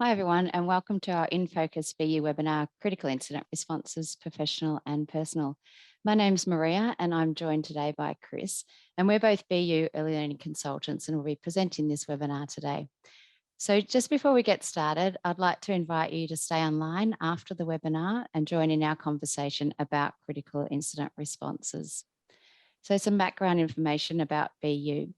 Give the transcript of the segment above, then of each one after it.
Hi everyone, and welcome to our In Focus BU webinar, Critical Incident Responses, Professional and Personal. My name's Maria and I'm joined today by Chris, and we're both BU Early Learning Consultants and we'll be presenting this webinar today. So just before we get started, I'd like to invite you to stay online after the webinar and join in our conversation about critical incident responses. So some background information about BU.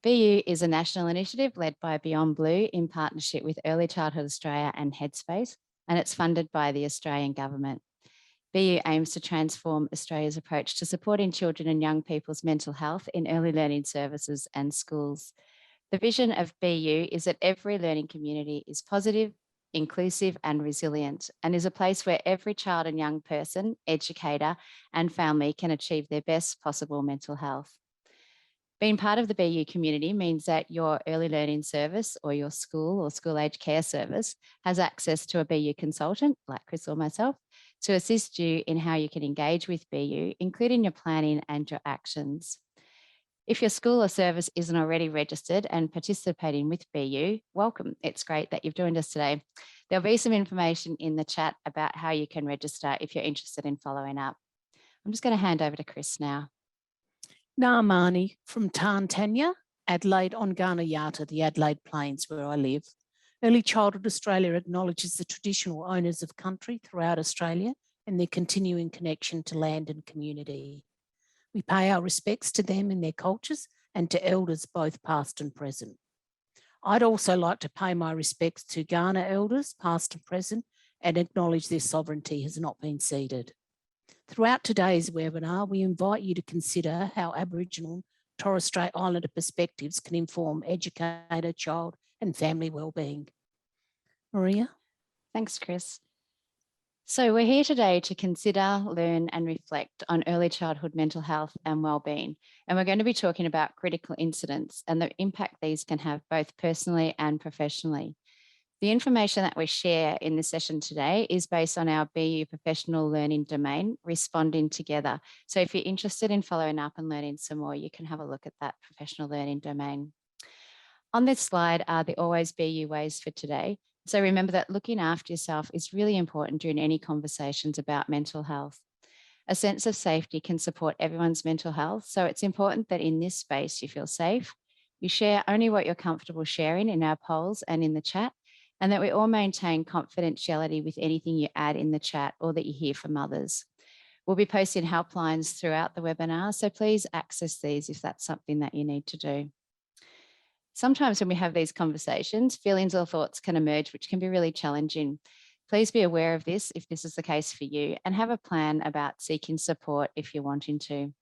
BU is a national initiative led by Beyond Blue in partnership with Early Childhood Australia and Headspace, and it's funded by the Australian Government. BU aims to transform Australia's approach to supporting children and young people's mental health in early learning services and schools. The vision of BU is that every learning community is positive, inclusive and resilient, and is a place where every child and young person, educator and family can achieve their best possible mental health. Being part of the BU community means that your early learning service or your school or school age care service has access to a BU consultant like Chris or myself to assist you in how you can engage with BU, including your planning and your actions. If your school or service isn't already registered and participating with BU, welcome. It's great that you've joined us today. There'll be some information in the chat about how you can register if you're interested in following up. I'm just going to hand over to Chris now. Namani from Tantanya, Adelaide on Yata, the Adelaide Plains where I live. Early Childhood Australia acknowledges the traditional owners of country throughout Australia and their continuing connection to land and community. We pay our respects to them in their cultures and to elders both past and present. I'd also like to pay my respects to Ghana elders past and present and acknowledge their sovereignty has not been ceded. Throughout today's webinar, we invite you to consider how Aboriginal and Torres Strait Islander perspectives can inform educator, child and family wellbeing. Maria? Thanks, Chris. So we're here today to consider, learn and reflect on early childhood mental health and wellbeing. And we're going to be talking about critical incidents and the impact these can have both personally and professionally. The information that we share in this session today is based on our BU professional learning domain, Responding Together. So if you're interested in following up and learning some more, you can have a look at that professional learning domain. On this slide are the Always BU ways for today. So remember that looking after yourself is really important during any conversations about mental health. A sense of safety can support everyone's mental health. So it's important that in this space you feel safe. You share only what you're comfortable sharing in our polls and in the chat, and that we all maintain confidentiality with anything you add in the chat or that you hear from others. We'll be posting helplines throughout the webinar, so please access these if that's something that you need to do. Sometimes when we have these conversations, feelings or thoughts can emerge, which can be really challenging. Please be aware of this if this is the case for you, and have a plan about seeking support if you're wanting to.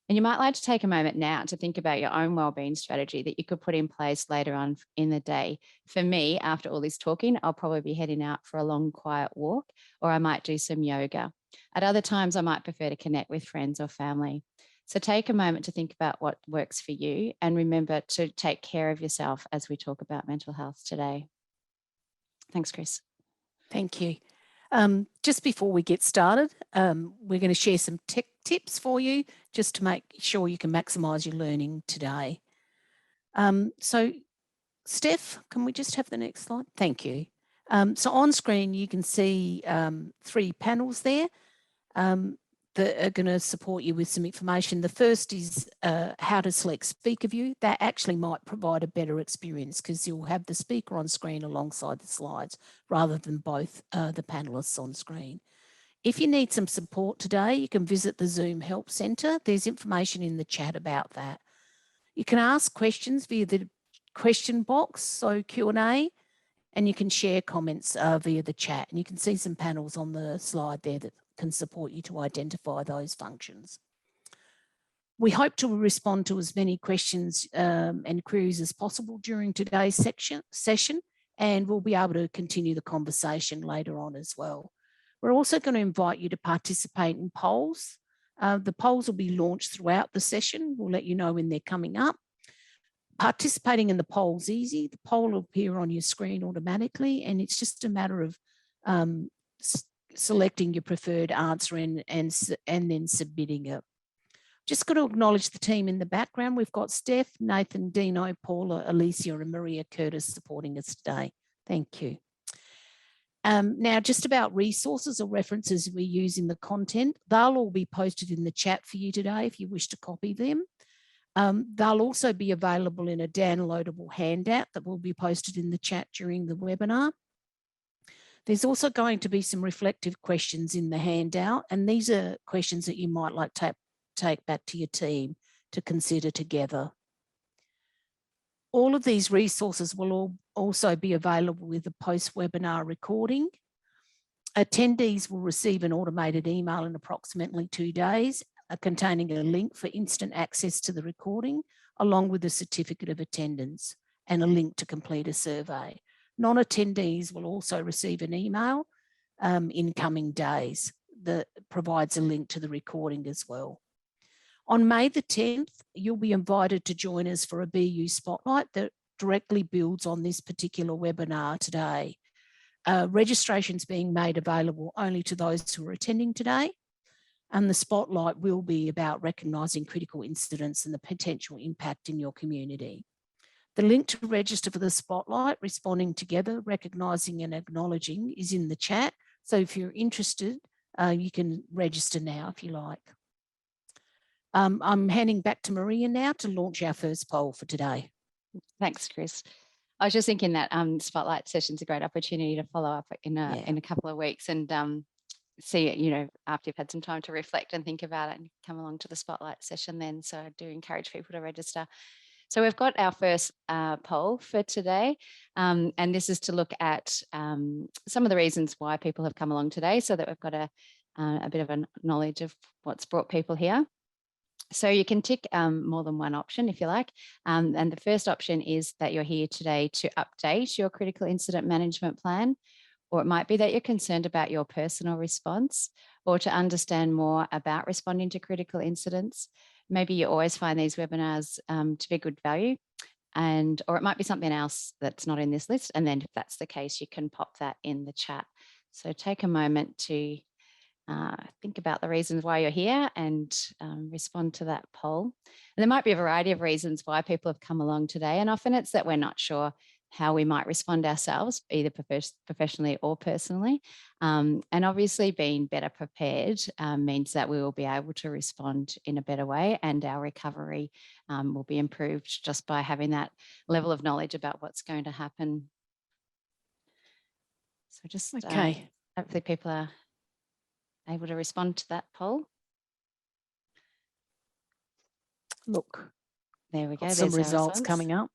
And you might like to take a moment now to think about your own wellbeing strategy that you could put in place later on in the day. For me, after all this talking, I'll probably be heading out for a long, quiet walk, or I might do some yoga. At other times, I might prefer to connect with friends or family. So take a moment to think about what works for you and remember to take care of yourself as we talk about mental health today. Thanks, Chris. Thank you. Just before we get started, we're going to share some tech tips for you just to make sure you can maximise your learning today. So Steph, can we just have the next slide? Thank you. So on screen, you can see 3 panels there that are going to support you with some information. The first is how to select speaker view. That actually might provide a better experience because you'll have the speaker on screen alongside the slides rather than both the panelists on screen. If you need some support today, you can visit the Zoom Help Centre. There's information in the chat about that. You can ask questions via the question box, so Q&A, and you can share comments via the chat. And you can see some panels on the slide there that can support you to identify those functions. We hope to respond to as many questions and queries as possible during today's session, and we'll be able to continue the conversation later on as well. We're also going to invite you to participate in polls. The polls will be launched throughout the session. We'll let you know when they're coming up. Participating in the poll is easy. The poll will appear on your screen automatically, and it's just a matter of selecting your preferred answer and then submitting it. Just got to acknowledge the team in the background. We've got Steph, Nathan, Dino, Paula, Alicia and Maria Curtis supporting us today. Thank you. Now, just about resources or references we use in the content, they'll all be posted in the chat for you today if you wish to copy them. They'll also be available in a downloadable handout that will be posted in the chat during the webinar. There's also going to be some reflective questions in the handout, and these are questions that you might like to take back to your team to consider together. All of these resources will also be available with the post-webinar recording. Attendees will receive an automated email in approximately 2 days containing a link for instant access to the recording, along with a certificate of attendance and a link to complete a survey. Non-attendees will also receive an email in coming days that provides a link to the recording as well. On May the 10th, you'll be invited to join us for a BU Spotlight that directly builds on this particular webinar today. Registration's being made available only to those who are attending today, and the Spotlight will be about recognising critical incidents and the potential impact in your community. The link to register for the Spotlight, Responding Together, Recognising and Acknowledging, is in the chat. So if you're interested, you can register now if you like. I'm handing back to Maria now to launch our first poll for today. Thanks, Chris. I was just thinking that Spotlight session's a great opportunity to follow up in a couple of weeks and see it, after you've had some time to reflect and think about it, and come along to the Spotlight session then. So I do encourage people to register. So we've got our first poll for today, and this is to look at some of the reasons why people have come along today, so that we've got a bit of a knowledge of what's brought people here. So you can tick more than one option if you like. And the first option is that you're here today to update your critical incident management plan, or it might be that you're concerned about your personal response, or to understand more about responding to critical incidents. Maybe you always find these webinars to be good value, or it might be something else that's not in this list. And then if that's the case, you can pop that in the chat. So take a moment to think about the reasons why you're here and respond to that poll. And there might be a variety of reasons why people have come along today, and often it's that we're not sure how we might respond ourselves, either professionally or personally. And obviously being better prepared means that we will be able to respond in a better way, and our recovery will be improved just by having that level of knowledge about what's going to happen. So just hopefully people are able to respond to that poll. Look, there we go. Some results coming up.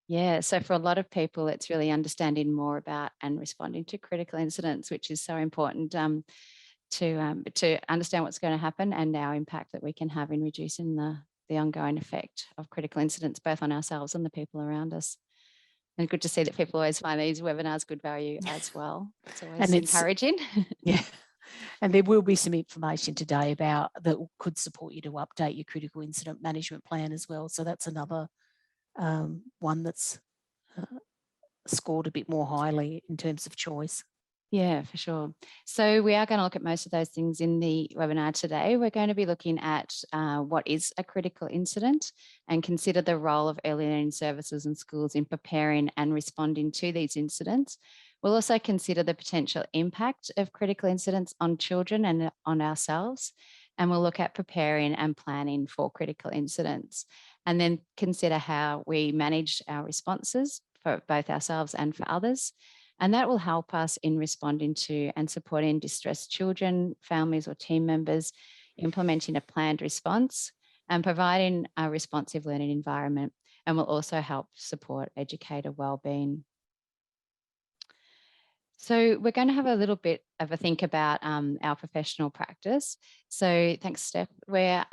Yeah, so for a lot of people, it's really understanding more about and responding to critical incidents, which is so important to understand what's going to happen and our impact that we can have in reducing the ongoing effect of critical incidents, both on ourselves and the people around us. And good to see that people always find these webinars good value as well. It's always encouraging. Yeah. And there will be some information today about that could support you to update your critical incident management plan as well. So that's another one that's scored a bit more highly in terms of choice. Yeah, for sure. So we are going to look at most of those things in the webinar today. We're going to be looking at what is a critical incident and consider the role of early learning services and schools in preparing and responding to these incidents. We'll also consider the potential impact of critical incidents on children and on ourselves. And we'll look at preparing and planning for critical incidents, and then consider how we manage our responses for both ourselves and for others. And that will help us in responding to and supporting distressed children, families or team members, implementing a planned response and providing a responsive learning environment, and will also help support educator wellbeing. So we're going to have a little bit of a think about our professional practice. So thanks, Steph. We're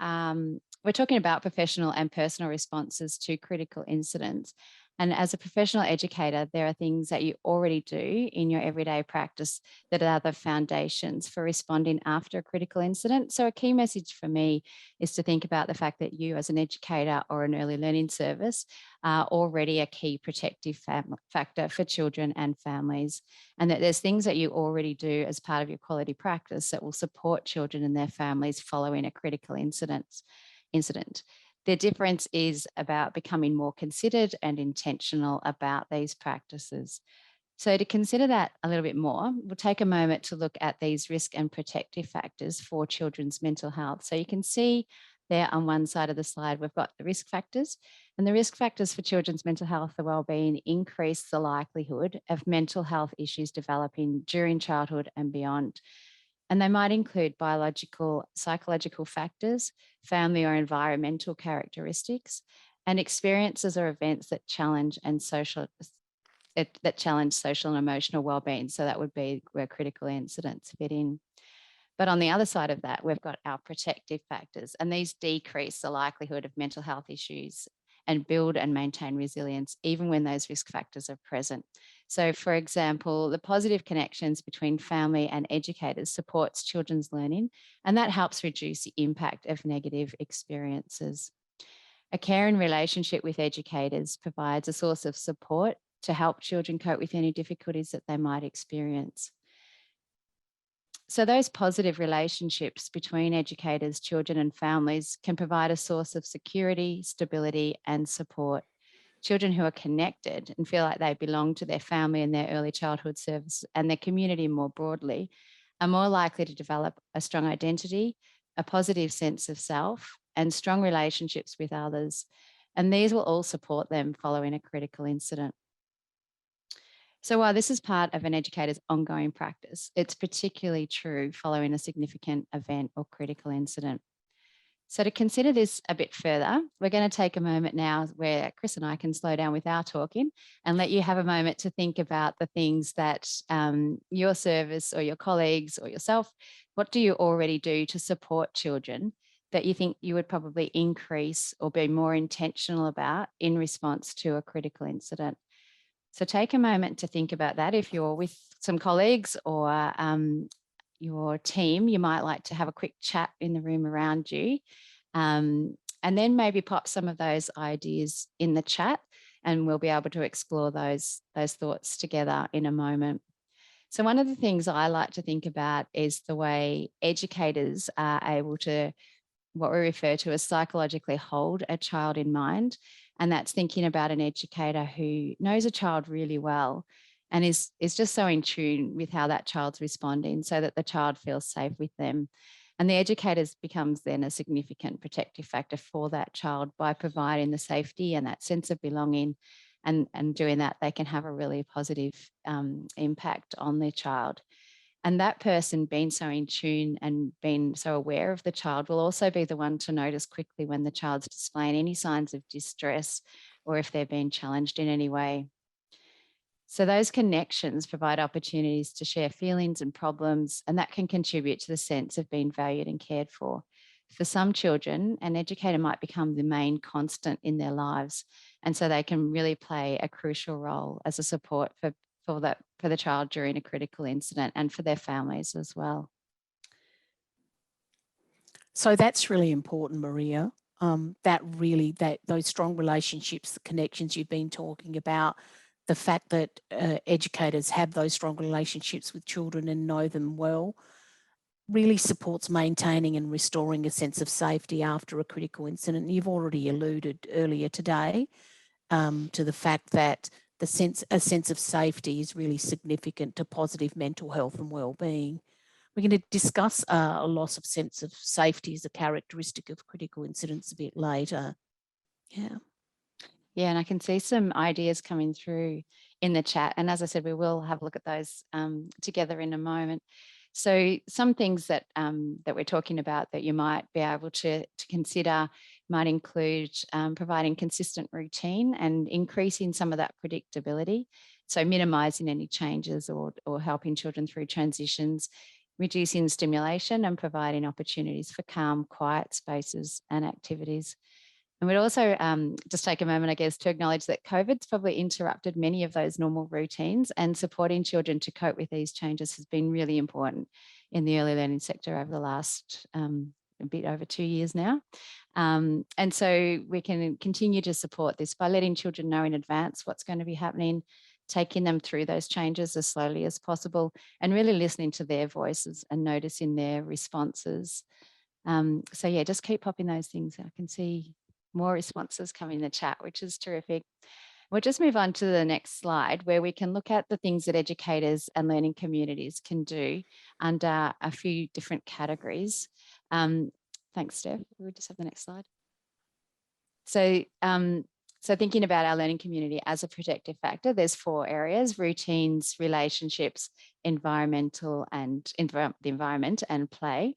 talking about professional and personal responses to critical incidents. And as a professional educator, there are things that you already do in your everyday practice that are the foundations for responding after a critical incident. So a key message for me is to think about the fact that you as an educator or an early learning service are already a key protective factor for children and families, and that there's things that you already do as part of your quality practice that will support children and their families following a critical incident. The difference is about becoming more considered and intentional about these practices. So to consider that a little bit more, we'll take a moment to look at these risk and protective factors for children's mental health. So you can see there on one side of the slide, we've got the risk factors, and the risk factors for children's mental health and wellbeing increase the likelihood of mental health issues developing during childhood and beyond. And they might include biological, psychological factors, family or environmental characteristics, and experiences or events that challenge social and emotional well-being. So that would be where critical incidents fit in. But on the other side of that, we've got our protective factors, and these decrease the likelihood of mental health issues and build and maintain resilience, even when those risk factors are present. So, for example, the positive connections between family and educators supports children's learning, and that helps reduce the impact of negative experiences. A caring relationship with educators provides a source of support to help children cope with any difficulties that they might experience. So those positive relationships between educators, children and families can provide a source of security, stability and support. Children who are connected and feel like they belong to their family and their early childhood service and their community more broadly are more likely to develop a strong identity, a positive sense of self and strong relationships with others. And these will all support them following a critical incident. So while this is part of an educator's ongoing practice, it's particularly true following a significant event or critical incident. So to consider this a bit further, we're going to take a moment now where Chris and I can slow down with our talking and let you have a moment to think about the things that your service or your colleagues or yourself, what do you already do to support children that you think you would probably increase or be more intentional about in response to a critical incident? So take a moment to think about that. If you're with some colleagues or your team, you might like to have a quick chat in the room around you. And then maybe pop some of those ideas in the chat and we'll be able to explore those thoughts together in a moment. So one of the things I like to think about is the way educators are able to, what we refer to as psychologically hold a child in mind. And that's thinking about an educator who knows a child really well and is just so in tune with how that child's responding so that the child feels safe with them. And the educator becomes then a significant protective factor for that child by providing the safety and that sense of belonging. And doing that, they can have a really positive impact on their child. And that person being so in tune and being so aware of the child will also be the one to notice quickly when the child's displaying any signs of distress or if they're being challenged in any way. So those connections provide opportunities to share feelings and problems, and that can contribute to the sense of being valued and cared for. For some children, an educator might become the main constant in their lives, and so they can really play a crucial role as a support for the child during a critical incident and for their families as well. So that's really important, Maria. Those strong relationships, the connections you've been talking about, the fact that educators have those strong relationships with children and know them well, really supports maintaining and restoring a sense of safety after a critical incident. You've already alluded earlier today to the fact that a sense of safety is really significant to positive mental health and well-being. We're going to discuss a loss of sense of safety as a characteristic of critical incidents a bit later. Yeah. Yeah, and I can see some ideas coming through in the chat. And as I said, we will have a look at those together in a moment. So some things that we're talking about that you might be able to consider might include providing consistent routine and increasing some of that predictability. So minimising any changes or helping children through transitions, reducing stimulation and providing opportunities for calm, quiet spaces and activities. And we'd also just take a moment, I guess, to acknowledge that COVID's probably interrupted many of those normal routines, and supporting children to cope with these changes has been really important in the early learning sector over the last a bit over 2 years now. And so we can continue to support this by letting children know in advance what's going to be happening, taking them through those changes as slowly as possible, and really listening to their voices and noticing their responses. So yeah, just keep popping those things. I can see more responses coming in the chat, which is terrific. We'll just move on to the next slide where we can look at the things that educators and learning communities can do under a few different categories. Thanks, Steph. We'll just have the next slide. So thinking about our learning community as a protective factor, there's 4 areas: routines, relationships, environmental and the environment, and play.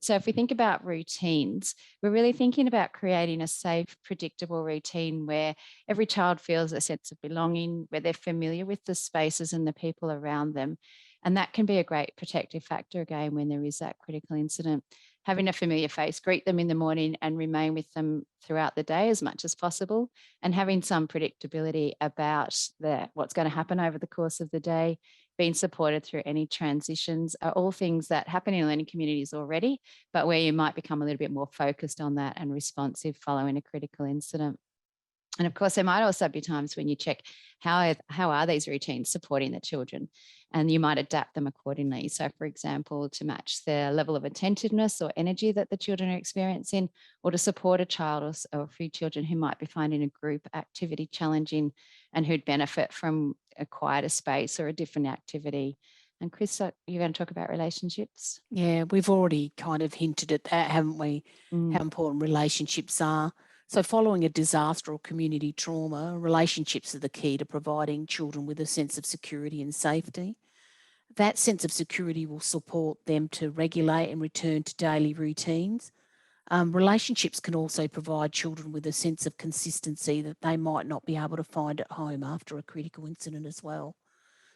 So if we think about routines, we're really thinking about creating a safe, predictable routine where every child feels a sense of belonging, where they're familiar with the spaces and the people around them. And that can be a great protective factor again when there is that critical incident. Having a familiar face, greet them in the morning and remain with them throughout the day as much as possible, and having some predictability about what's going to happen over the course of the day, being supported through any transitions, are all things that happen in learning communities already, but where you might become a little bit more focused on that and responsive following a critical incident. And of course, there might also be times when you check how are these routines supporting the children, and you might adapt them accordingly. So, for example, to match the level of attentiveness or energy that the children are experiencing, or to support a child or a few children who might be finding a group activity challenging and who'd benefit from a quieter space or a different activity. And Chris, you're going to talk about relationships? Yeah, we've already kind of hinted at that, haven't we? How important relationships are. So following a disaster or community trauma, relationships are the key to providing children with a sense of security and safety. That sense of security will support them to regulate and return to daily routines. Relationships can also provide children with a sense of consistency that they might not be able to find at home after a critical incident as well.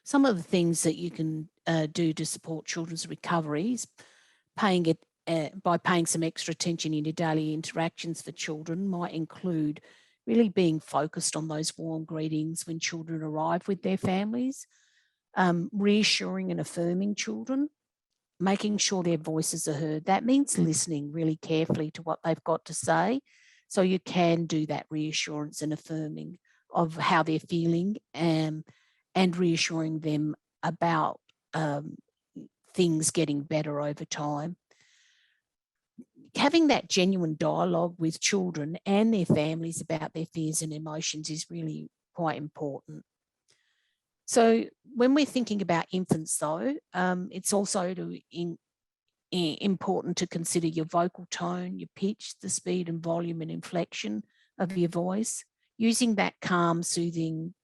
Some of the things that you can do to support children's recovery is by paying some extra attention in your daily interactions for children might include really being focused on those warm greetings when children arrive with their families, reassuring and affirming children, making sure their voices are heard. That means listening really carefully to what they've got to say, so you can do that reassurance and affirming of how they're feeling, and reassuring them about things getting better over time. Having that genuine dialogue with children and their families about their fears and emotions is really quite important. So when we're thinking about infants, though, it's also important to consider your vocal tone, your pitch, the speed and volume and inflection of your voice. Using that calm, soothing,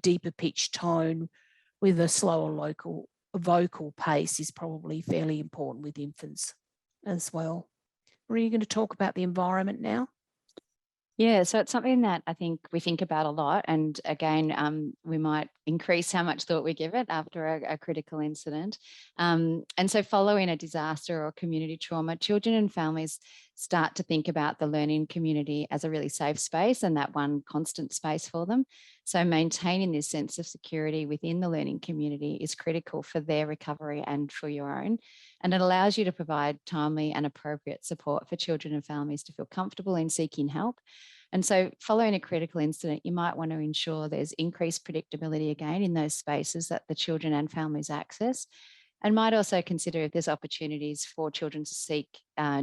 deeper pitched tone with a slower vocal pace is probably fairly important with infants as well. Are you going to talk about the environment now? Yeah, so it's something that I think we think about a lot. And again, we might increase how much thought we give it after a critical incident. And so following a disaster or community trauma, children and families start to think about the learning community as a really safe space and that one constant space for them. So maintaining this sense of security within the learning community is critical for their recovery and for your own. And it allows you to provide timely and appropriate support for children and families to feel comfortable in seeking help. And so following a critical incident, you might want to ensure there's increased predictability again in those spaces that the children and families access, and might also consider if there's opportunities for children to seek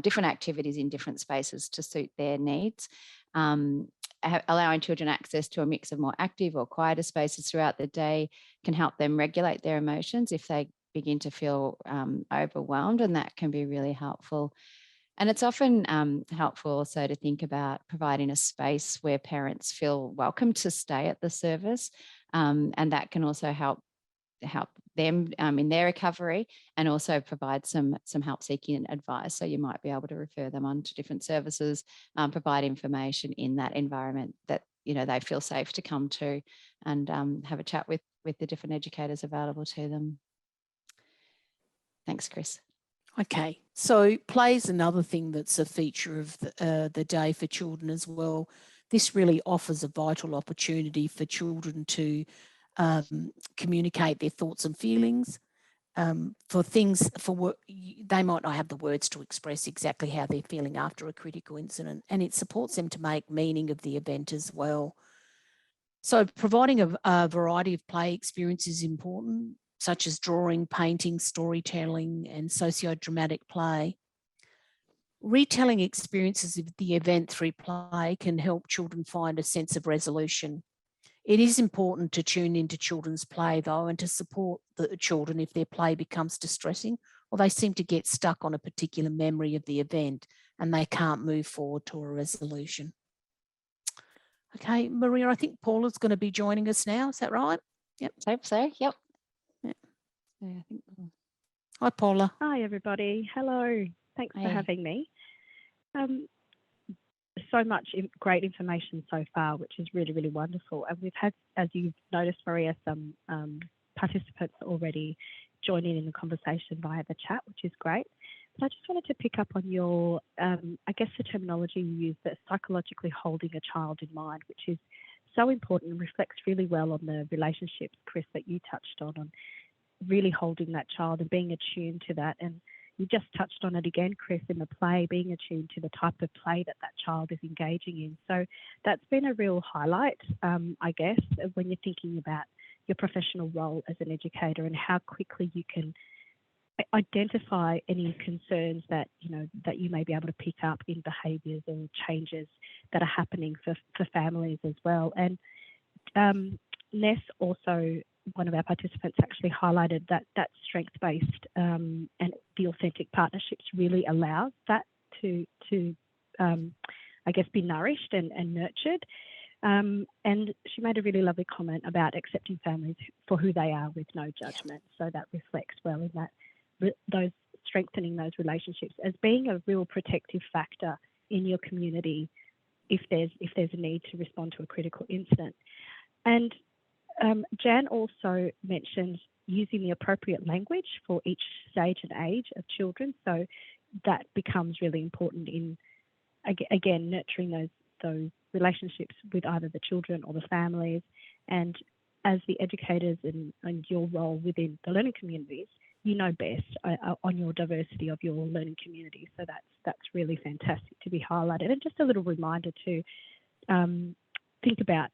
different activities in different spaces to suit their needs. Allowing children access to a mix of more active or quieter spaces throughout the day can help them regulate their emotions if they begin to feel overwhelmed, and that can be really helpful. And it's often helpful also to think about providing a space where parents feel welcome to stay at the service, and that can also help them in their recovery, and also provide some help seeking advice. So you might be able to refer them on to different services, provide information in that environment that they feel safe to come to, and have a chat with the different educators available to them. Thanks, Chris. Okay, so play is another thing that's a feature of the day for children as well. This really offers a vital opportunity for children to communicate their thoughts and feelings. They might not have the words to express exactly how they're feeling after a critical incident, and it supports them to make meaning of the event as well. So providing a variety of play experiences is important, such as drawing, painting, storytelling, and socio-dramatic play. Retelling experiences of the event through play can help children find a sense of resolution It is important to tune into children's play, though, and to support the children if their play becomes distressing or they seem to get stuck on a particular memory of the event and they can't move forward to a resolution. Okay, Maria, I think Paula's going to be joining us now. Is that right? Yep. Hope so. Yep. Yeah. Yeah, I think. Hi, Paula. Hi, everybody. Hello. Thanks for having me. So much great information so far, which is really, really wonderful. And we've had, as you've noticed, Maria, some participants already joining in the conversation via the chat, which is great. But I just wanted to pick up on your, I guess the terminology you use, that psychologically holding a child in mind, which is so important and reflects really well on the relationships, Chris, that you touched on really holding that child and being attuned to that. And you just touched on it again, Chris, in the play, being attuned to the type of play that child is engaging in. So that's been a real highlight, I guess, when you're thinking about your professional role as an educator and how quickly you can identify any concerns that you may be able to pick up in behaviours or changes that are happening for families as well. And Ness also, one of our participants, actually highlighted that strength-based and the authentic partnerships really allows that to I guess, be nourished and nurtured. And she made a really lovely comment about accepting families for who they are with no judgment. So that reflects well in that, those strengthening those relationships as being a real protective factor in your community if there's a need to respond to a critical incident. And Jan also mentioned using the appropriate language for each stage and age of children. So that becomes really important in, again, nurturing those relationships with either the children or the families. And as the educators and your role within the learning communities, you know best on your diversity of your learning community. So that's really fantastic to be highlighted. And just a little reminder to think about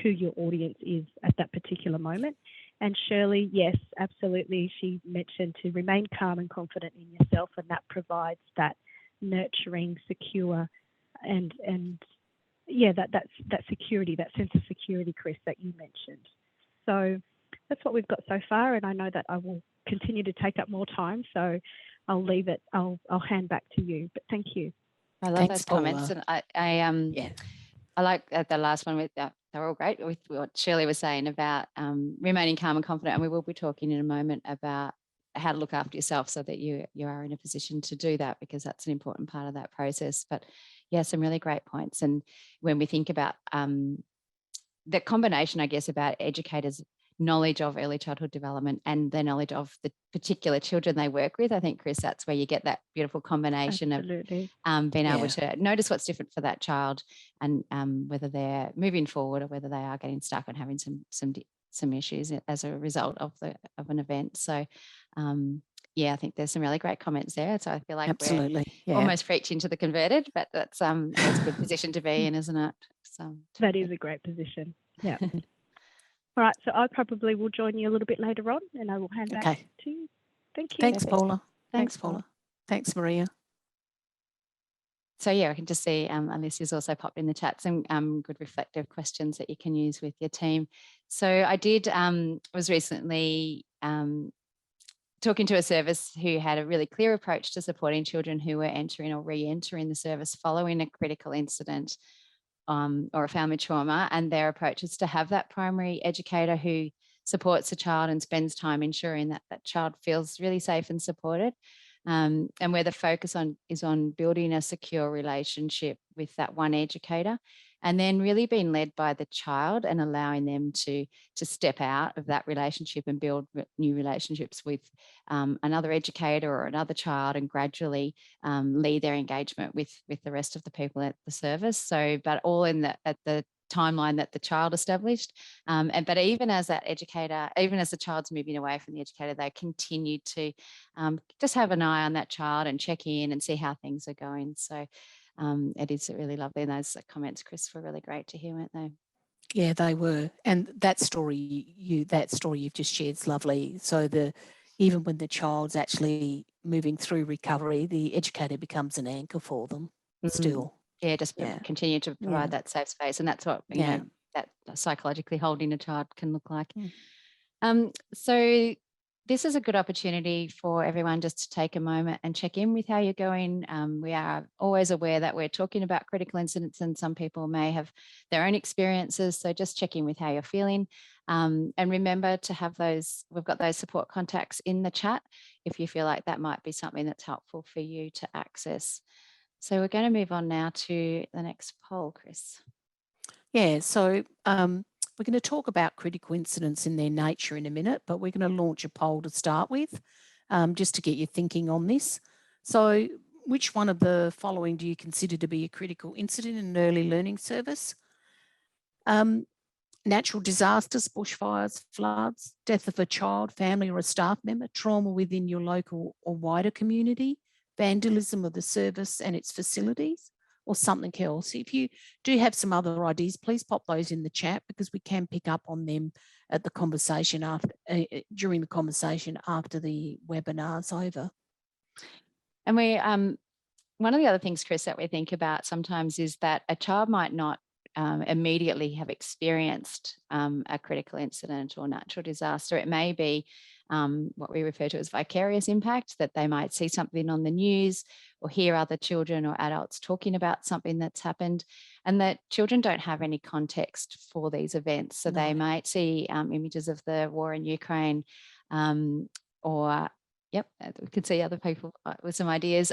who your audience is at that particular moment. And Shirley, yes, absolutely. She mentioned to remain calm and confident in yourself, and that provides that nurturing, secure, and yeah, that security, that sense of security, Chris, that you mentioned. So that's what we've got so far, and I know that I will continue to take up more time, so I'll leave it. I'll hand back to you. But thank you. I love those comments, and I like the last one with that. They're all great with what Shirley was saying about remaining calm and confident. And we will be talking in a moment about how to look after yourself so that you are in a position to do that, because that's an important part of that process. But yeah, some really great points. And when we think about the combination, I guess, about educators' knowledge of early childhood development and their knowledge of the particular children they work with, I think, Chris, that's where you get that beautiful combination Absolutely. of being able to notice what's different for that child and whether they're moving forward or whether they are getting stuck and having some issues as a result of an event. So yeah, I think there's some really great comments there. So I feel like we're almost preaching to the converted, but that's a good position to be in, isn't it? So that is a great position. Yeah. All right, so I probably will join you a little bit later on, and I will hand back to you. Thank you. Thanks, Paula. Thanks, Paula. Thanks, Maria. So yeah, I can just see Alicia's also popped in the chat some good reflective questions that you can use with your team. So I was recently talking to a service who had a really clear approach to supporting children who were entering or re-entering the service following a critical incident or a family trauma, and their approach is to have that primary educator who supports the child and spends time ensuring that that child feels really safe and supported, and where the focus is on building a secure relationship with that one educator, and then really being led by the child and allowing them to step out of that relationship and build new relationships with another educator or another child, and gradually lead their engagement with the rest of the people at the service. So, but all at the timeline that the child established. But even as that educator, even as the child's moving away from the educator, they continue to just have an eye on that child and check in and see how things are going. So it is really lovely. And those comments, Chris, were really great to hear, weren't they? Yeah, they were. And that story you've just shared is lovely. So even when the child's actually moving through recovery, the educator becomes an anchor for them still. Yeah, just continue to provide that safe space. And that's what, you know, that psychologically holding a child can look like. Mm. So this is a good opportunity for everyone just to take a moment and check in with how you're going. We are always aware that we're talking about critical incidents and some people may have their own experiences. So just check in with how you're feeling. And remember to have those, we've got those support contacts in the chat if you feel like that might be something that's helpful for you to access. So we're going to move on now to the next poll, Chris. Yeah, so we're going to talk about critical incidents in their nature in a minute, but we're going to launch a poll to start with, just to get you thinking on this. So which one of the following do you consider to be a critical incident in an early learning service? Natural disasters, bushfires, floods, death of a child, family or a staff member, trauma within your local or wider community, vandalism of the service and its facilities, or something else. If you do have some other ideas, please pop those in the chat because we can pick up on them at the conversation after, during the conversation after the webinar's over. And we, one of the other things, Chris, that we think about sometimes is that a child might not immediately have experienced a critical incident or natural disaster. It may be what we refer to as vicarious impact, that they might see something on the news or hear other children or adults talking about something that's happened, and that children don't have any context for these events. So they might see images of the war in Ukraine, or we could see other people with some ideas.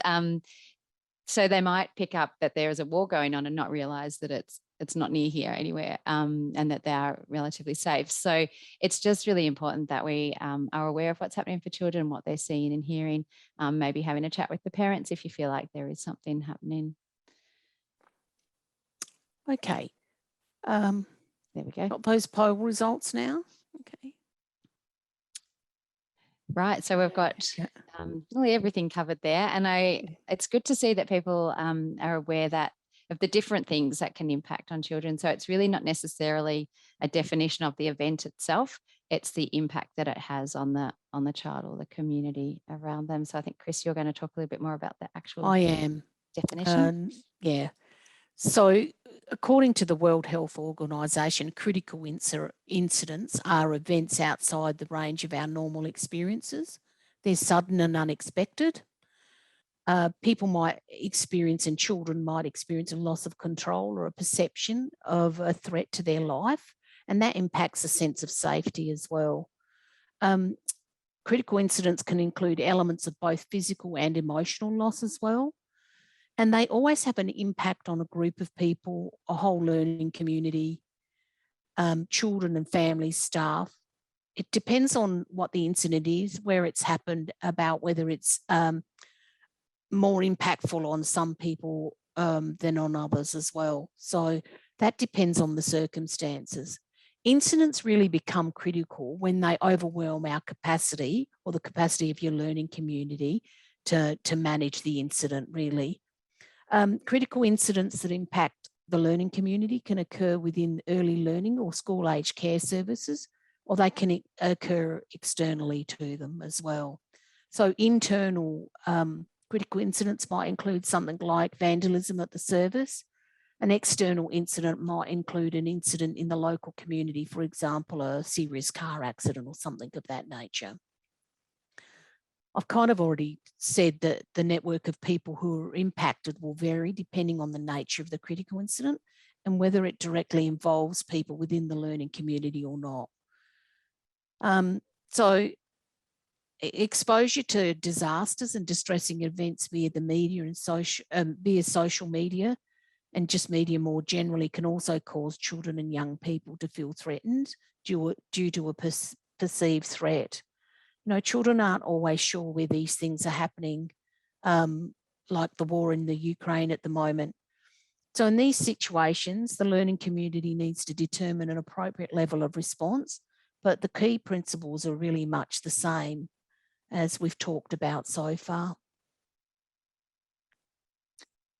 So they might pick up that there is a war going on and not realise that it's not near here anywhere, and that they are relatively safe. So it's just really important that we are aware of what's happening for children, what they're seeing and hearing, maybe having a chat with the parents if you feel like there is something happening. Okay. There we go. Got those poll results now. Okay. Right, so we've got really everything covered there, and it's good to see that people are aware that of the different things that can impact on children. So it's really not necessarily a definition of the event itself; it's the impact that it has on the child or the community around them. So I think, Chris, you're going to talk a little bit more about the actual definition. Yeah. So according to the World Health Organization, critical incidents are events outside the range of our normal experiences. They're sudden and unexpected. People might experience, and children might experience, a loss of control or a perception of a threat to their life, and that impacts a sense of safety as well. Critical incidents can include elements of both physical and emotional loss as well. And they always have an impact on a group of people, a whole learning community, children and families, staff. It depends on what the incident is, where it's happened, about whether it's more impactful on some people than on others as well. So that depends on the circumstances. Incidents really become critical when they overwhelm our capacity, or the capacity of your learning community to manage the incident, really. Critical incidents that impact the learning community can occur within early learning or school-age care services, or they can occur externally to them as well. So internal critical incidents might include something like vandalism at the service. An external incident might include an incident in the local community, for example, a serious car accident or something of that nature. I've kind of already said that the network of people who are impacted will vary depending on the nature of the critical incident and whether it directly involves people within the learning community or not. So exposure to disasters and distressing events via the media and via social media and just media more generally can also cause children and young people to feel threatened due to a perceived threat. You know, children aren't always sure where these things are happening, like the war in the Ukraine at the moment. So in these situations, the learning community needs to determine an appropriate level of response, but the key principles are really much the same as we've talked about so far.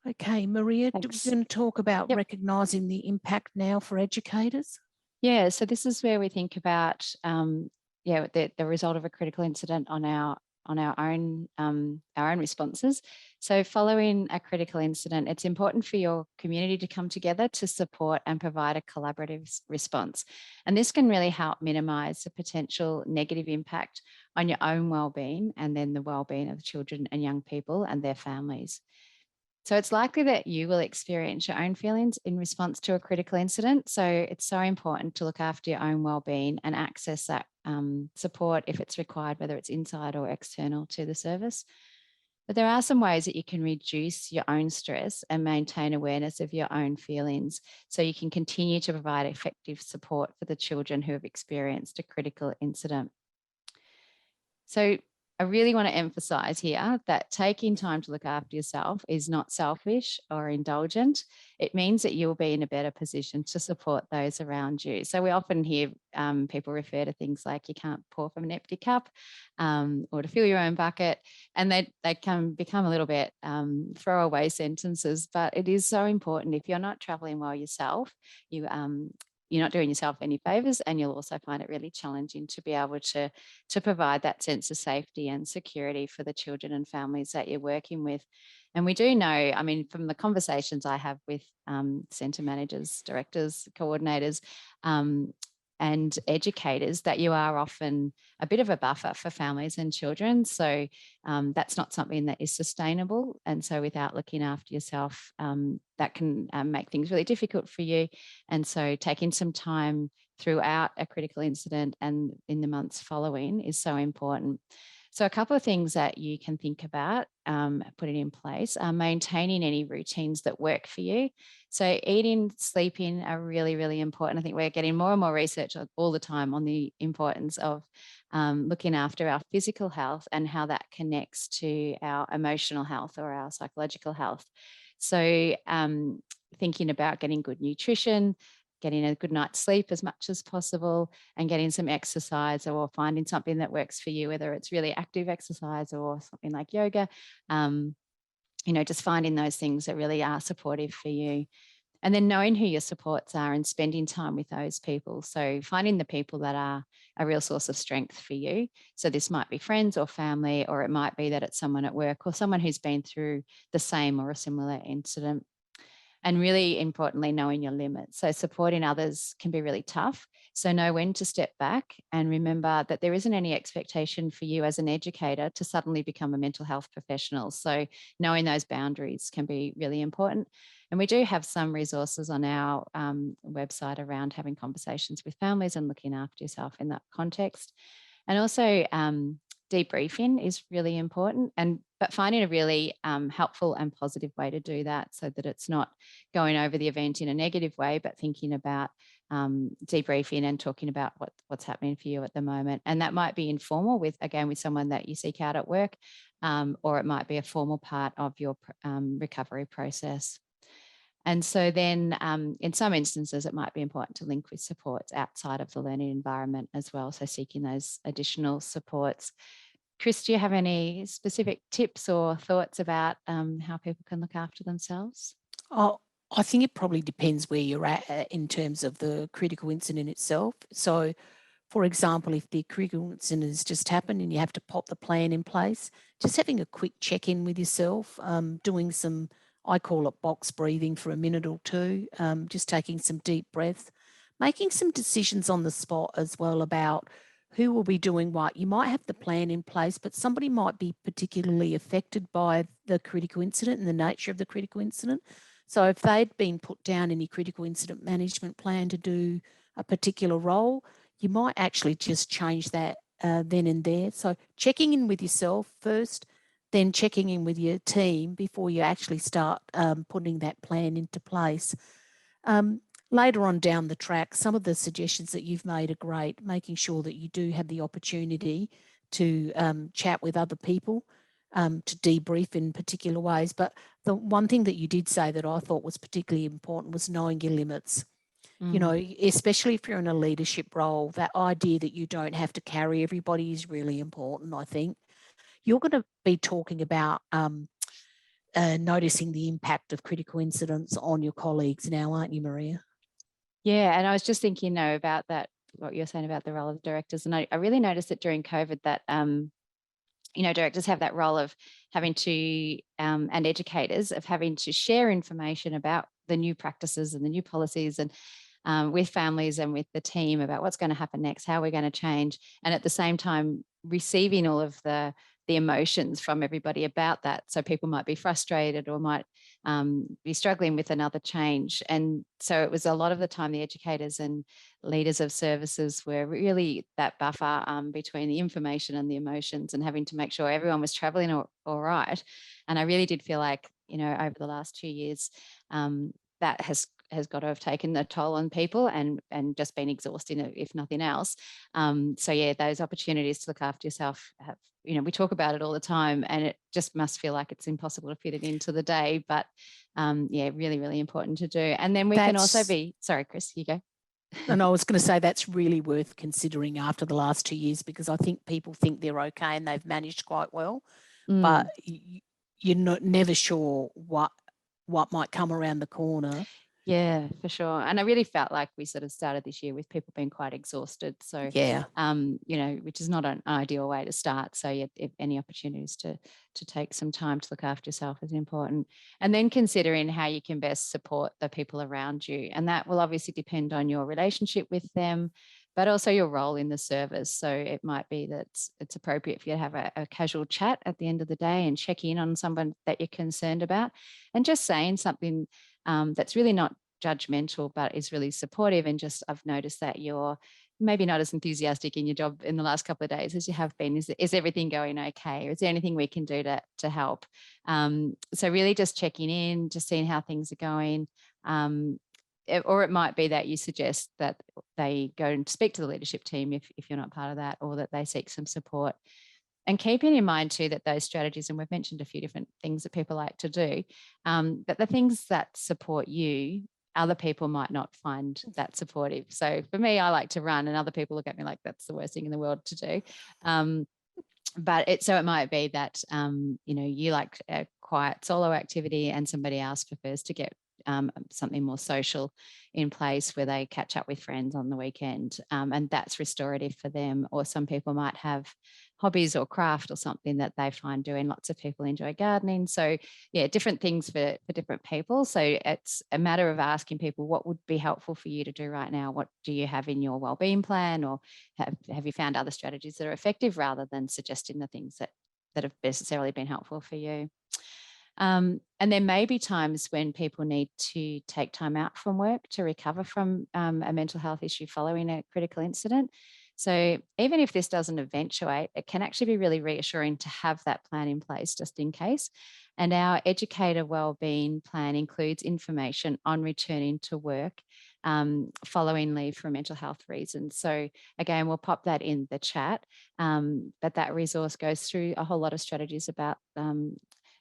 Okay, Maria, we're going to talk about recognising the impact now for educators. Yeah, so this is where we think about the result of a critical incident on our on our own responses. So following a critical incident, it's important for your community to come together to support and provide a collaborative response. And this can really help minimise the potential negative impact on your own wellbeing and then the wellbeing of the children and young people and their families. So it's likely that you will experience your own feelings in response to a critical incident. So it's so important to look after your own wellbeing and access that support if it's required, whether it's inside or external to the service. But there are some ways that you can reduce your own stress and maintain awareness of your own feelings so you can continue to provide effective support for the children who have experienced a critical incident. So I really want to emphasize here that taking time to look after yourself is not selfish or indulgent. It means that you'll be in a better position to support those around you. So we often hear people refer to things like you can't pour from an empty cup or to fill your own bucket, and they can become a little bit throwaway sentences, but it is so important. If you're not traveling well yourself, you're not doing yourself any favors, and you'll also find it really challenging to be able to provide that sense of safety and security for the children and families that you're working with. And we do know, I mean, from the conversations I have with centre managers, directors, coordinators, and educators, that you are often a bit of a buffer for families and children. So that's not something that is sustainable. And so without looking after yourself, that can make things really difficult for you. And so taking some time throughout a critical incident and in the months following is so important. So a couple of things that you can think about putting in place are maintaining any routines that work for you. So eating, sleeping are really, really important. I think we're getting more and more research all the time on the importance of looking after our physical health and how that connects to our emotional health or our psychological health. So thinking about getting good nutrition, getting a good night's sleep as much as possible, and getting some exercise, or finding something that works for you, whether it's really active exercise or something like yoga, just finding those things that really are supportive for you. And then knowing who your supports are and spending time with those people. So finding the people that are a real source of strength for you. So this might be friends or family, or it might be that it's someone at work or someone who's been through the same or a similar incident. And really importantly, knowing your limits. So supporting others can be really tough. So know when to step back, and remember that there isn't any expectation for you as an educator to suddenly become a mental health professional. So knowing those boundaries can be really important. And we do have some resources on our website around having conversations with families and looking after yourself in that context. And also debriefing is really important, but finding a really helpful and positive way to do that, so that it's not going over the event in a negative way, but thinking about debriefing and talking about what's happening for you at the moment. And that might be informal with someone that you seek out at work, or it might be a formal part of your recovery process. And so then in some instances, it might be important to link with supports outside of the learning environment as well. So seeking those additional supports. Chris, do you have any specific tips or thoughts about how people can look after themselves? Oh, I think it probably depends where you're at in terms of the critical incident itself. So, for example, if the critical incident has just happened and you have to pop the plan in place, just having a quick check-in with yourself, doing some, I call it box breathing for a minute or two, just taking some deep breaths, making some decisions on the spot as well about who will be doing what. You might have the plan in place, but somebody might be particularly affected by the critical incident and the nature of the critical incident. So if they'd been put down in your critical incident management plan to do a particular role, you might actually just change that then and there. So checking in with yourself first, then checking in with your team before you actually start putting that plan into place. Later on down the track, some of the suggestions that you've made are great, making sure that you do have the opportunity to chat with other people, to debrief in particular ways. But the one thing that you did say that I thought was particularly important was knowing your limits. You know, especially if you're in a leadership role, that idea that you don't have to carry everybody is really important, I think. You're going to be talking about noticing the impact of critical incidents on your colleagues now, aren't you, Maria? Yeah, and I was just thinking, about that, what you're saying about the role of directors. And I really noticed it during COVID that directors have that role of having to, and educators of having to share information about the new practices and the new policies and with families and with the team about what's going to happen next, how we're going to change, and at the same time receiving all of the emotions from everybody about that. So people might be frustrated or might be struggling with another change. And so it was a lot of the time the educators and leaders of services were really that buffer between the information and the emotions, and having to make sure everyone was traveling all right. And I really did feel like, over the last 2 years, that has got to have taken a toll on people and just been exhausting, if nothing else. So yeah, those opportunities to look after yourself have, we talk about it all the time, and it just must feel like it's impossible to fit it into the day. But yeah, really, really important to do. And then we can also be, sorry, Chris, you go. And I was going to say that's really worth considering after the last 2 years, because I think people think they're okay and they've managed quite well, but you're never sure what might come around the corner. Yeah, for sure. And I really felt like we sort of started this year with people being quite exhausted. So, yeah, which is not an ideal way to start. So yeah, if any opportunities to take some time to look after yourself is important. And then considering how you can best support the people around you. And that will obviously depend on your relationship with them, but also your role in the service. So it might be that it's appropriate for you to have a casual chat at the end of the day and check in on someone that you're concerned about, and just saying something that's really not judgmental, but is really supportive. And just, I've noticed that you're maybe not as enthusiastic in your job in the last couple of days as you have been. Is everything going okay? Or is there anything we can do to help? So really just checking in, just seeing how things are going. Or it might be that you suggest that they go and speak to the leadership team if you're not part of that, or that they seek some support. And keeping in mind too that those strategies, and we've mentioned a few different things that people like to do, but the things that support you, other people might not find that supportive. So for me, I like to run, and other people look at me like that's the worst thing in the world to do. But it might be that, you like a quiet solo activity and somebody else prefers to get something more social in place where they catch up with friends on the weekend, and that's restorative for them. Or some people might have hobbies or craft or something that they find doing. Lots of people enjoy gardening. So yeah, different things for different people. So it's a matter of asking people what would be helpful for you to do right now. What do you have in your wellbeing plan, or have you found other strategies that are effective, rather than suggesting the things that have necessarily been helpful for you. And there may be times when people need to take time out from work to recover from a mental health issue following a critical incident. So even if this doesn't eventuate, it can actually be really reassuring to have that plan in place just in case. And our educator wellbeing plan includes information on returning to work following leave for mental health reasons. So again, we'll pop that in the chat, but that resource goes through a whole lot of strategies about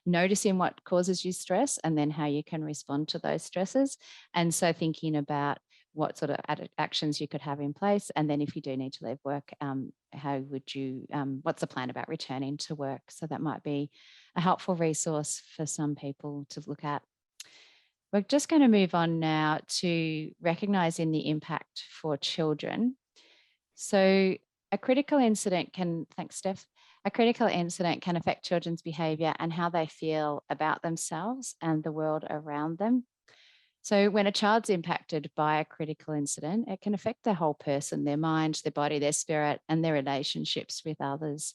noticing what causes you stress and then how you can respond to those stresses. And so thinking about what sort of actions you could have in place. And then if you do need to leave work, how would you, what's the plan about returning to work? So that might be a helpful resource for some people to look at. We're just going to move on now to recognising the impact for children. So a critical incident can, thanks Steph, a critical incident can affect children's behaviour and how they feel about themselves and the world around them. So when a child's impacted by a critical incident, it can affect their whole person, their mind, their body, their spirit, and their relationships with others.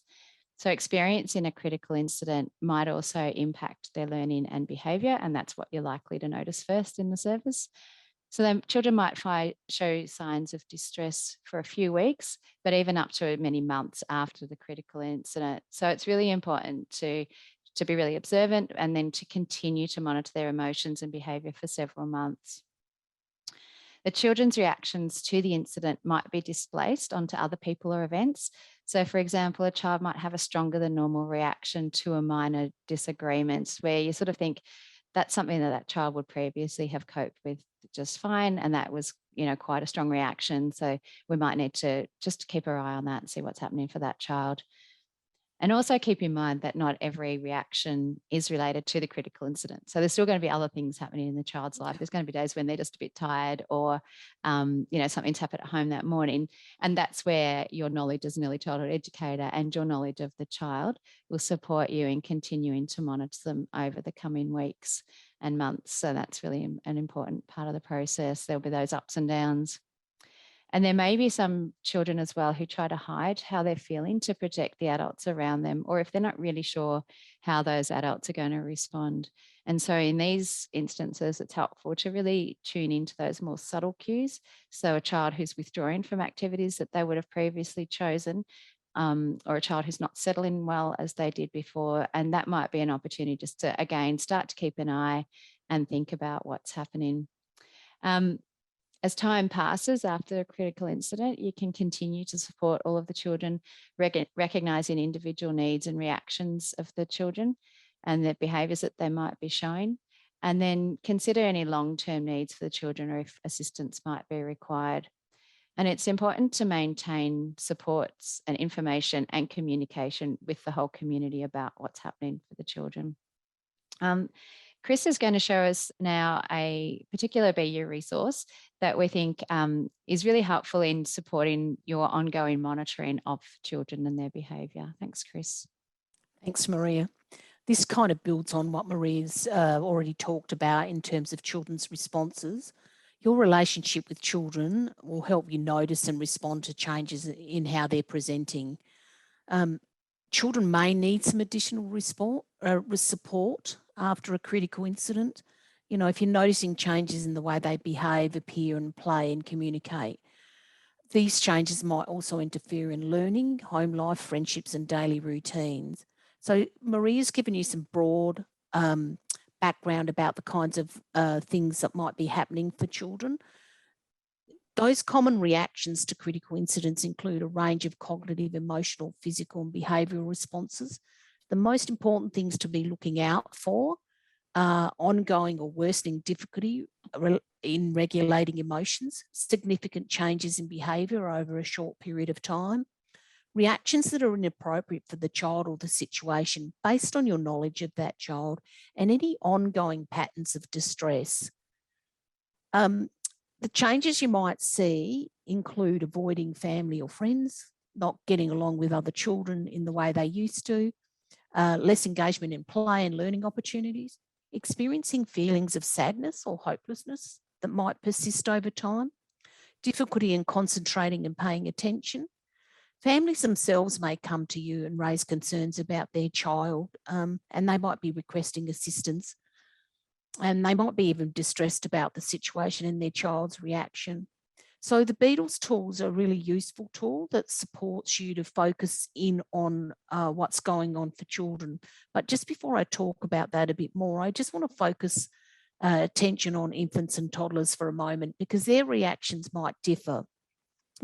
So experiencing a critical incident might also impact their learning and behaviour, and that's what you're likely to notice first in the service. So then children might show signs of distress for a few weeks, but even up to many months after the critical incident. So it's really important to be really observant and then to continue to monitor their emotions and behaviour for several months. The children's reactions to the incident might be displaced onto other people or events. So for example, a child might have a stronger than normal reaction to a minor disagreement where you sort of think that's something that child would previously have coped with just fine. And that was, quite a strong reaction. So we might need to just keep our eye on that and see what's happening for that child. And also keep in mind that not every reaction is related to the critical incident. So there's still going to be other things happening in the child's life. There's going to be days when they're just a bit tired, or, something's happened at home that morning. And that's where your knowledge as an early childhood educator and your knowledge of the child will support you in continuing to monitor them over the coming weeks and months. So that's really an important part of the process. There'll be those ups and downs. And there may be some children as well who try to hide how they're feeling to protect the adults around them, or if they're not really sure how those adults are going to respond. And so in these instances, it's helpful to really tune into those more subtle cues. So a child who's withdrawing from activities that they would have previously chosen, or a child who's not settling well as they did before. And that might be an opportunity just to, again, start to keep an eye and think about what's happening. As time passes after a critical incident, you can continue to support all of the children, recognising individual needs and reactions of the children and the behaviours that they might be showing, and then consider any long-term needs for the children or if assistance might be required. And it's important to maintain supports and information and communication with the whole community about what's happening for the children. Chris is going to show us now a particular BU resource that we think is really helpful in supporting your ongoing monitoring of children and their behaviour. Thanks, Chris. Thanks, Maria. This kind of builds on what Maria's already talked about in terms of children's responses. Your relationship with children will help you notice and respond to changes in how they're presenting. Children may need some additional support after a critical incident. If you're noticing changes in the way they behave, appear and play and communicate, these changes might also interfere in learning, home life, friendships and daily routines. So Maria's given you some broad background about the kinds of things that might be happening for children. Those common reactions to critical incidents include a range of cognitive, emotional, physical and behavioural responses. The most important things to be looking out for are ongoing or worsening difficulty in regulating emotions, significant changes in behaviour over a short period of time, reactions that are inappropriate for the child or the situation based on your knowledge of that child, and any ongoing patterns of distress. The changes you might see include avoiding family or friends, not getting along with other children in the way they used to, less engagement in play and learning opportunities, experiencing feelings of sadness or hopelessness that might persist over time, difficulty in concentrating and paying attention. Families themselves may come to you and raise concerns about their child, and they might be requesting assistance. And they might be even distressed about the situation and their child's reaction. So the BETLS tools are a really useful tool that supports you to focus in on what's going on for children. But just before I talk about that a bit more, I just want to focus attention on infants and toddlers for a moment, because their reactions might differ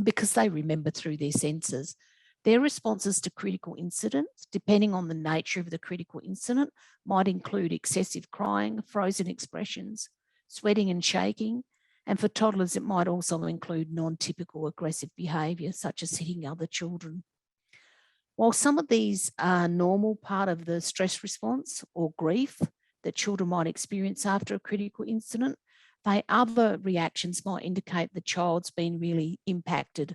because they remember through their senses. Their responses to critical incidents, depending on the nature of the critical incident, might include excessive crying, frozen expressions, sweating and shaking. And for toddlers, it might also include non-typical aggressive behaviour, such as hitting other children. While some of these are normal part of the stress response or grief that children might experience after a critical incident, other reactions might indicate the child's been really impacted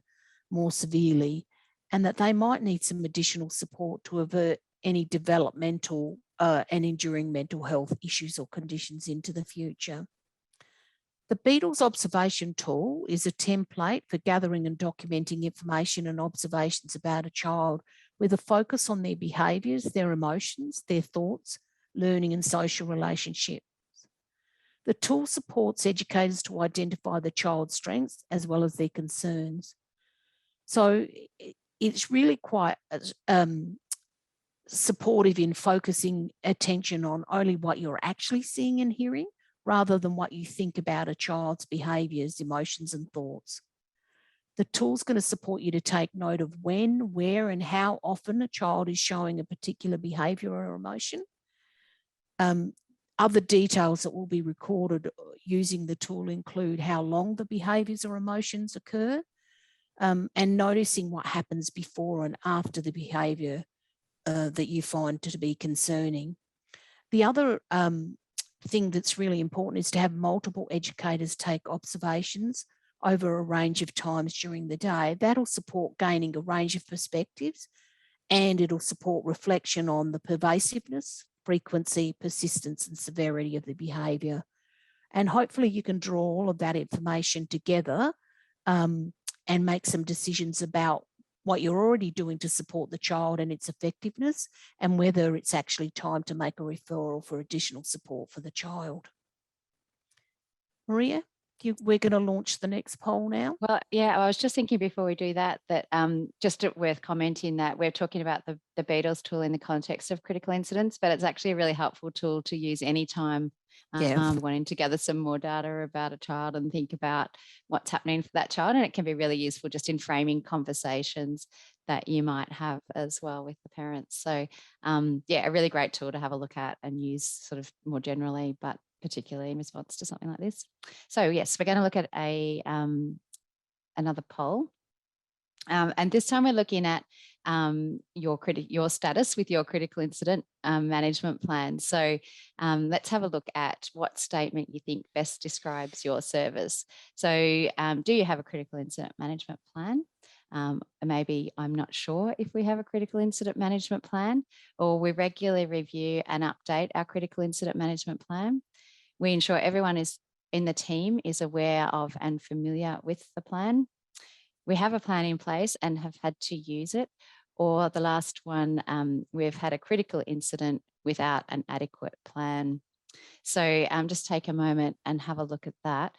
more severely, and that they might need some additional support to avert any developmental and enduring mental health issues or conditions into the future. The BETLS observation tool is a template for gathering and documenting information and observations about a child with a focus on their behaviours, their emotions, their thoughts, learning and social relationships. The tool supports educators to identify the child's strengths as well as their concerns. So it's really quite supportive in focusing attention on only what you're actually seeing and hearing, rather than what you think about a child's behaviours, emotions and thoughts. The tool's going to support you to take note of when, where and how often a child is showing a particular behaviour or emotion. Other details that will be recorded using the tool include how long the behaviours or emotions occur, and noticing what happens before and after the behaviour that you find to be concerning. The other thing that's really important is to have multiple educators take observations over a range of times during the day. That'll support gaining a range of perspectives, and it'll support reflection on the pervasiveness, frequency, persistence, and severity of the behaviour. And hopefully you can draw all of that information together and make some decisions about what you're already doing to support the child and its effectiveness, and whether it's actually time to make a referral for additional support for the child. Maria, we're going to launch the next poll now. Well, yeah, I was just thinking before we do that, just worth commenting that we're talking about the BETLS tool in the context of critical incidents, but it's actually a really helpful tool to use anytime wanting to gather some more data about a child and think about what's happening for that child. And it can be really useful just in framing conversations that you might have as well with the parents. So yeah, a really great tool to have a look at and use sort of more generally, but particularly in response to something like this. So yes, we're going to look at another poll. And this time we're looking at your status with your critical incident management plan. So let's have a look at what statement you think best describes your service. So do you have a critical incident management plan? Maybe I'm not sure if we have a critical incident management plan, or we regularly review and update our critical incident management plan. We ensure everyone in the team is aware of and familiar with the plan. We have a plan in place and have had to use it. Or the last one, we've had a critical incident without an adequate plan. So just take a moment and have a look at that.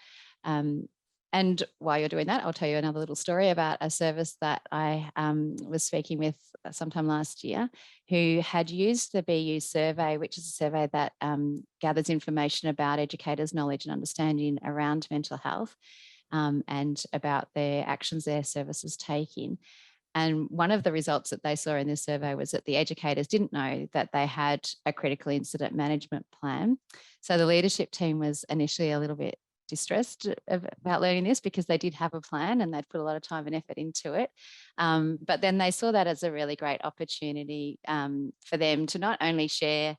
And while you're doing that, I'll tell you another little story about a service that I was speaking with sometime last year, who had used the BU survey, which is a survey that gathers information about educators' knowledge and understanding around mental health and about their actions their service is taking. And one of the results that they saw in this survey was that the educators didn't know that they had a critical incident management plan. So the leadership team was initially a little bit distressed about learning this, because they did have a plan and they'd put a lot of time and effort into it. But then they saw that as a really great opportunity for them to not only share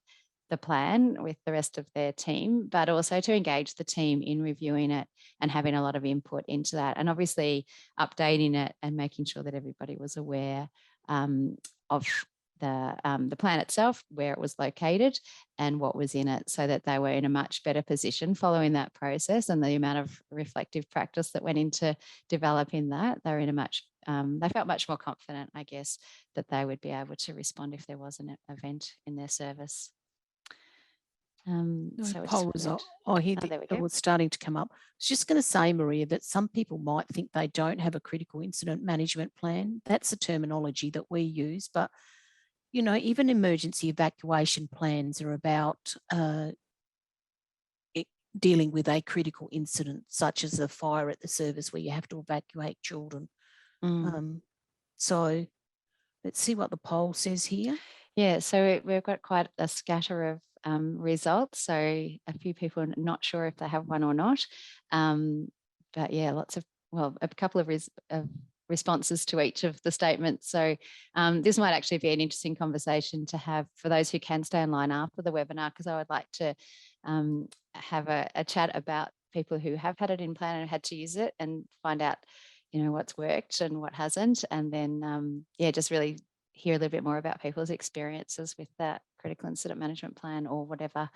the plan with the rest of their team, but also to engage the team in reviewing it and having a lot of input into that, and obviously updating it and making sure that everybody was aware of the plan itself, where it was located and what was in it, so that they were in a much better position following that process, and the amount of reflective practice that went into developing that. They were in a much, they felt much more confident, I guess, that they would be able to respond if there was an event in their service. So poll result. Oh, here it was starting to come up. I was just going to say, Maria, that some people might think they don't have a critical incident management plan. That's a terminology that we use, but you know, even emergency evacuation plans are about dealing with a critical incident, such as a fire at the service where you have to evacuate children. So let's see what the poll says here. Yeah, so we've got quite a scatter of results. So a few people are not sure if they have one or not. But yeah, a couple of responses to each of the statements. So this might actually be an interesting conversation to have for those who can stay online after the webinar, because I would like to have a chat about people who have had it in plan and had to use it, and find out, you know, what's worked and what hasn't. And then, yeah, just really hear a little bit more about people's experiences with that critical incident management plan, or whatever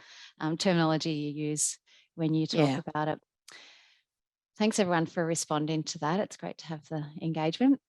terminology you use when you talk about it. Thanks everyone for responding to that. It's great to have the engagement.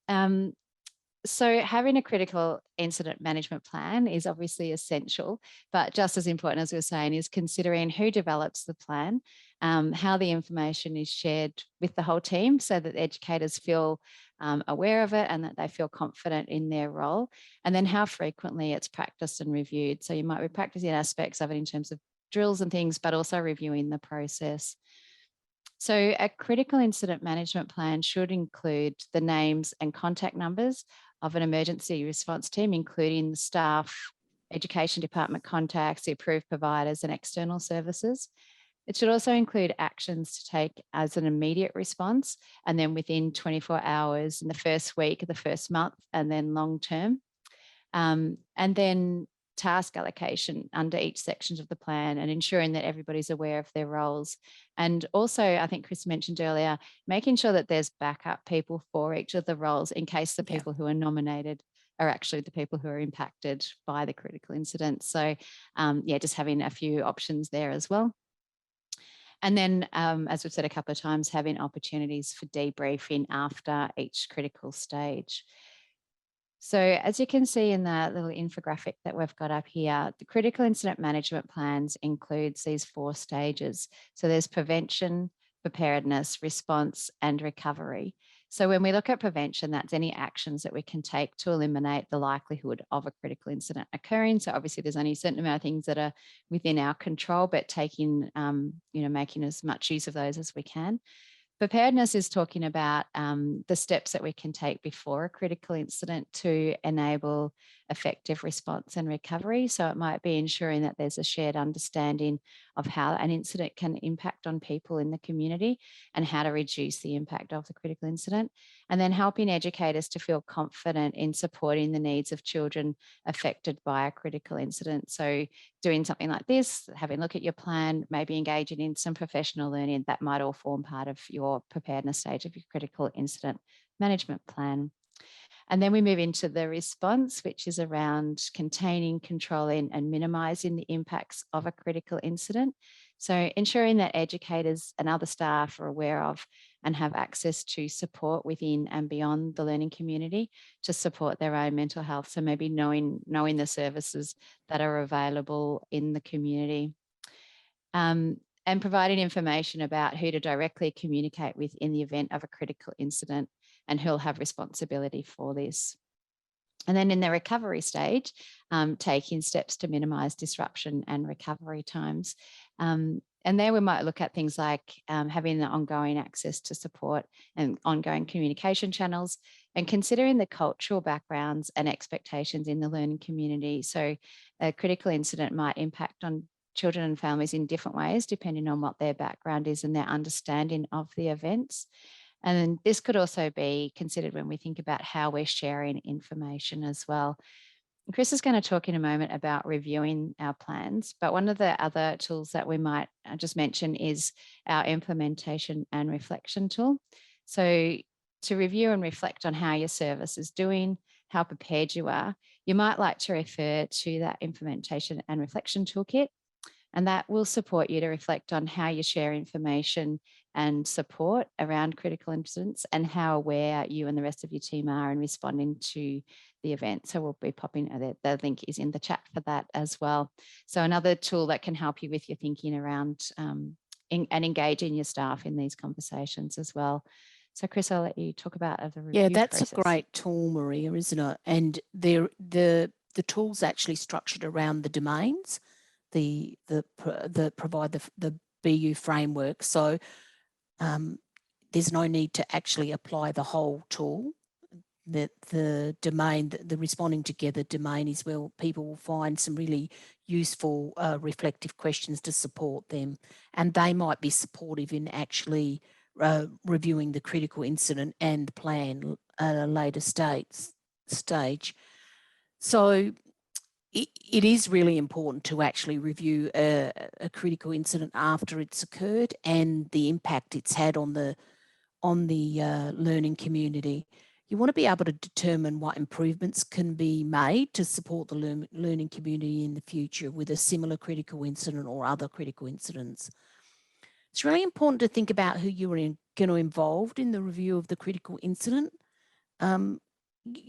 So having a critical incident management plan is obviously essential, but just as important, as we were saying, is considering who develops the plan, how the information is shared with the whole team, so that the educators feel aware of it and that they feel confident in their role, and then how frequently it's practiced and reviewed. So you might be practicing aspects of it in terms of drills and things, but also reviewing the process. So a critical incident management plan should include the names and contact numbers of an emergency response team, including the staff, education department contacts, the approved providers and external services. It should also include actions to take as an immediate response, and then within 24 hours in the first week of the first month, and then long term. And then task allocation under each section of the plan and ensuring that everybody's aware of their roles. And also, I think Chris mentioned earlier, making sure that there's backup people for each of the roles in case the people who are nominated are actually the people who are impacted by the critical incident. So yeah, just having a few options there as well. And then, as we've said a couple of times, having opportunities for debriefing after each critical stage. So as you can see in the little infographic that we've got up here, the critical incident management plans includes these 4 stages. So there's prevention, preparedness, response, and recovery. So when we look at prevention, that's any actions that we can take to eliminate the likelihood of a critical incident occurring. So obviously there's only a certain amount of things that are within our control, but taking, making as much use of those as we can. Preparedness is talking about the steps that we can take before a critical incident to enable effective response and recovery. So it might be ensuring that there's a shared understanding of how an incident can impact on people in the community and how to reduce the impact of the critical incident. And then helping educators to feel confident in supporting the needs of children affected by a critical incident. So doing something like this, having a look at your plan, maybe engaging in some professional learning, that might all form part of your preparedness stage of your critical incident management plan. And then we move into the response, which is around containing, controlling, and minimising the impacts of a critical incident. So ensuring that educators and other staff are aware of and have access to support within and beyond the learning community to support their own mental health. So maybe knowing the services that are available in the community. And providing information about who to directly communicate with in the event of a critical incident and who'll have responsibility for this. And then in the recovery stage, taking steps to minimise disruption and recovery times. And there we might look at things like having the ongoing access to support and ongoing communication channels and considering the cultural backgrounds and expectations in the learning community. So a critical incident might impact on children and families in different ways, depending on what their background is and their understanding of the events. And this could also be considered when we think about how we're sharing information as well. And Chris is going to talk in a moment about reviewing our plans, but one of the other tools that we might just mention is our implementation and reflection tool. So to review and reflect on how your service is doing, how prepared you are, you might like to refer to that implementation and reflection toolkit. And that will support you to reflect on how you share information and support around critical incidents and how aware you and the rest of your team are in responding to the event. So we'll be popping, the link is in the chat for that as well. So another tool that can help you with your thinking around and engaging your staff in these conversations as well. So Chris, I'll let you talk about the review Yeah, that's process. a great tool, Maria, isn't it? And the tool's actually structured around the domains that provide the BU framework. So there's no need to actually apply the whole tool. The domain, the responding together domain is where people will find some really useful reflective questions to support them. And they might be supportive in actually reviewing the critical incident and plan at a later stage. So it is really important to actually review a critical incident after it's occurred and the impact it's had on the learning community. You want to be able to determine what improvements can be made to support the learning community in the future with a similar critical incident or other critical incidents. It's really important to think about who you are going to involve in the review of the critical incident.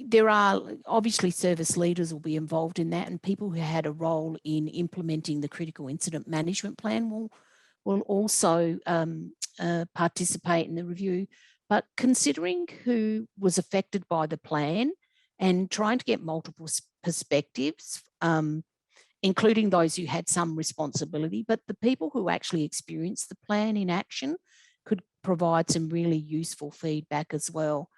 There are obviously service leaders will be involved in that, and people who had a role in implementing the critical incident management plan will also participate in the review. But considering who was affected by the plan and trying to get multiple perspectives, including those who had some responsibility, but the people who actually experienced the plan in action could provide some really useful feedback as well.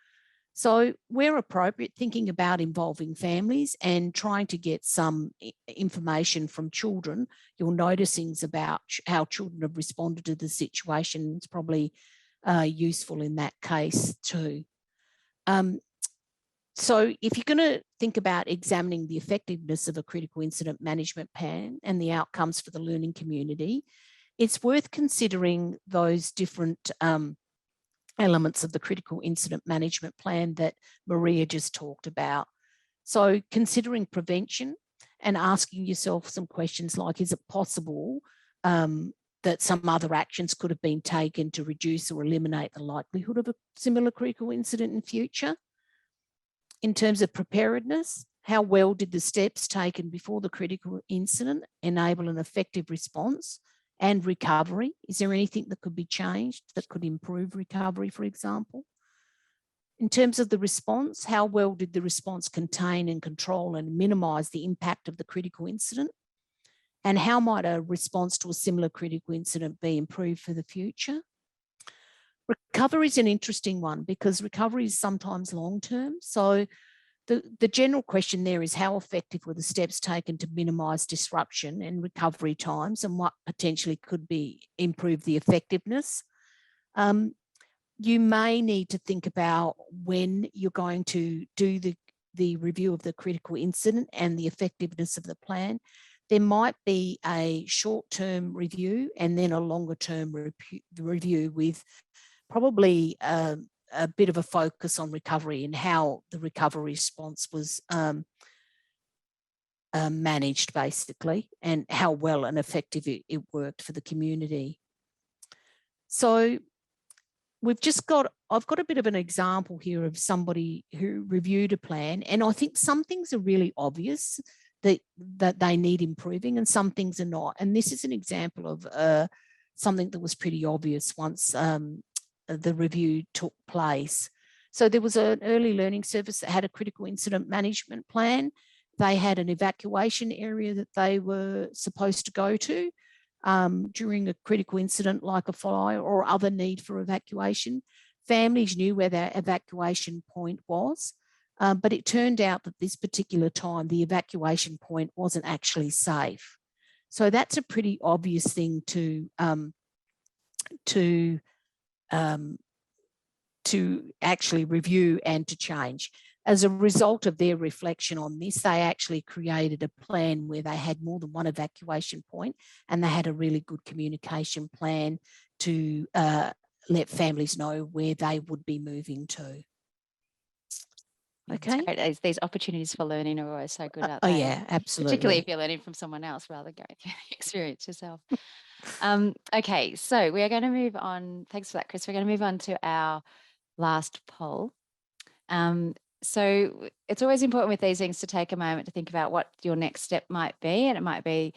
So where appropriate, thinking about involving families and trying to get some information from children. You'll notice things about how children have responded to the situation. It's probably useful in that case too. So if you're going to think about examining the effectiveness of a critical incident management plan and the outcomes for the learning community, it's worth considering those different elements of the critical incident management plan that Maria just talked about. So considering prevention and asking yourself some questions like, is it possible that some other actions could have been taken to reduce or eliminate the likelihood of a similar critical incident in future? In terms of preparedness, how well did the steps taken before the critical incident enable an effective response and recovery? Is there anything that could be changed that could improve recovery, for example? In terms of the response, how well did the response contain and control and minimise the impact of the critical incident? And how might a response to a similar critical incident be improved for the future? Recovery is an interesting one because recovery is sometimes long-term. So the general question there is, how effective were the steps taken to minimise disruption and recovery times, and what potentially could be improve the effectiveness? You may need to think about when you're going to do the review of the critical incident and the effectiveness of the plan. There might be a short-term review and then a longer-term review with probably a bit of a focus on recovery and how the recovery response was managed, basically, and how well and effective it worked for the community. So I've got a bit of an example here of somebody who reviewed a plan, and I think some things are really obvious that they need improving and some things are not. And this is an example of something that was pretty obvious once the review took place. So there was an early learning service that had a critical incident management plan. They had an evacuation area that they were supposed to go to during a critical incident like a fire or other need for evacuation. Families knew where their evacuation point was, but it turned out that this particular time the evacuation point wasn't actually safe. So that's a pretty obvious thing to actually review and to change. As a result of their reflection on this, they actually created a plan where they had more than one evacuation point, and they had a really good communication plan to let families know where they would be moving to. Okay. These opportunities for learning are always so good out Oh there. yeah, absolutely. Particularly if you're learning from someone else rather than going through the experience yourself. Okay, so we are going to move on. Thanks for that, Chris. We're going to move on to our last poll. So it's always important with these things to take a moment to think about what your next step might be. And it might be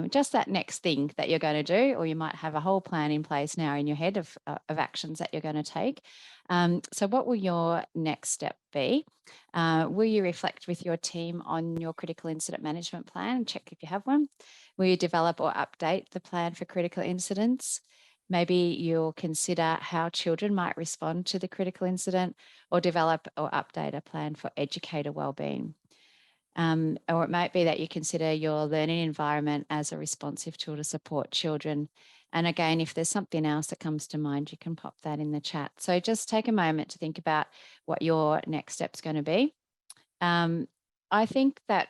just that next thing that you're going to do, or you might have a whole plan in place now in your head of actions that you're going to take. So what will your next step be? Will you reflect with your team on your critical incident management plan? Check if you have one. Will you develop or update the plan for critical incidents? Maybe you'll consider how children might respond to the critical incident, or develop or update a plan for educator wellbeing. Or it might be that you consider your learning environment as a responsive tool to support children. And again, if there's something else that comes to mind, you can pop that in the chat. So just take a moment to think about what your next step's going to be. I think that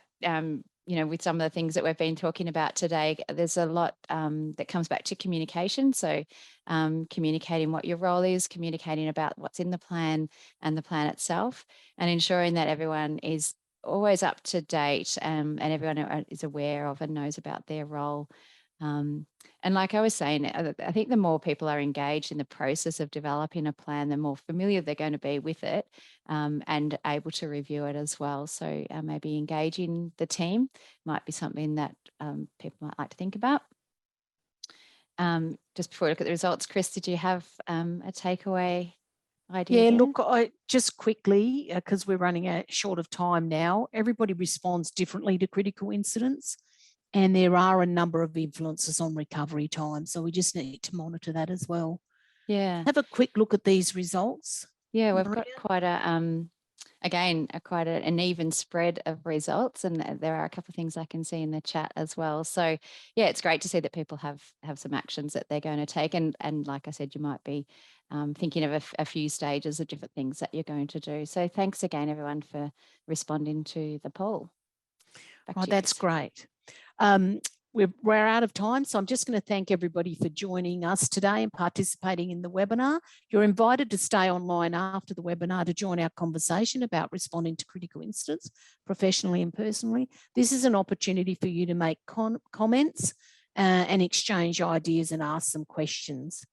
with some of the things that we've been talking about today, there's a lot that comes back to communication. So communicating what your role is, communicating about what's in the plan and the plan itself, and ensuring that everyone is always up to date and everyone is aware of and knows about their role. And like I was saying, I think the more people are engaged in the process of developing a plan, the more familiar they're going to be with it and able to review it as well. So maybe engaging the team might be something that people might like to think about. Just before we look at the results, Chris, did you have a takeaway idea? Yeah, there? look, I just quickly, because we're running out short of time now, everybody responds differently to critical incidents. And there are a number of influences on recovery time. So we just need to monitor that as well. Yeah. Have a quick look at these results. Yeah, we've got quite an even spread of results, and there are a couple of things I can see in the chat as well. So yeah, it's great to see that people have some actions that they're going to take, and like I said, you might be thinking of a few stages of different things that you're going to do. So thanks again, everyone, for responding to the poll. Back to Oh, you, that's Chris. great. We're out of time, so I'm just going to thank everybody for joining us today and participating in the webinar. You're invited to stay online after the webinar to join our conversation about responding to critical incidents, professionally and personally. This is an opportunity for you to make comments and exchange ideas and ask some questions.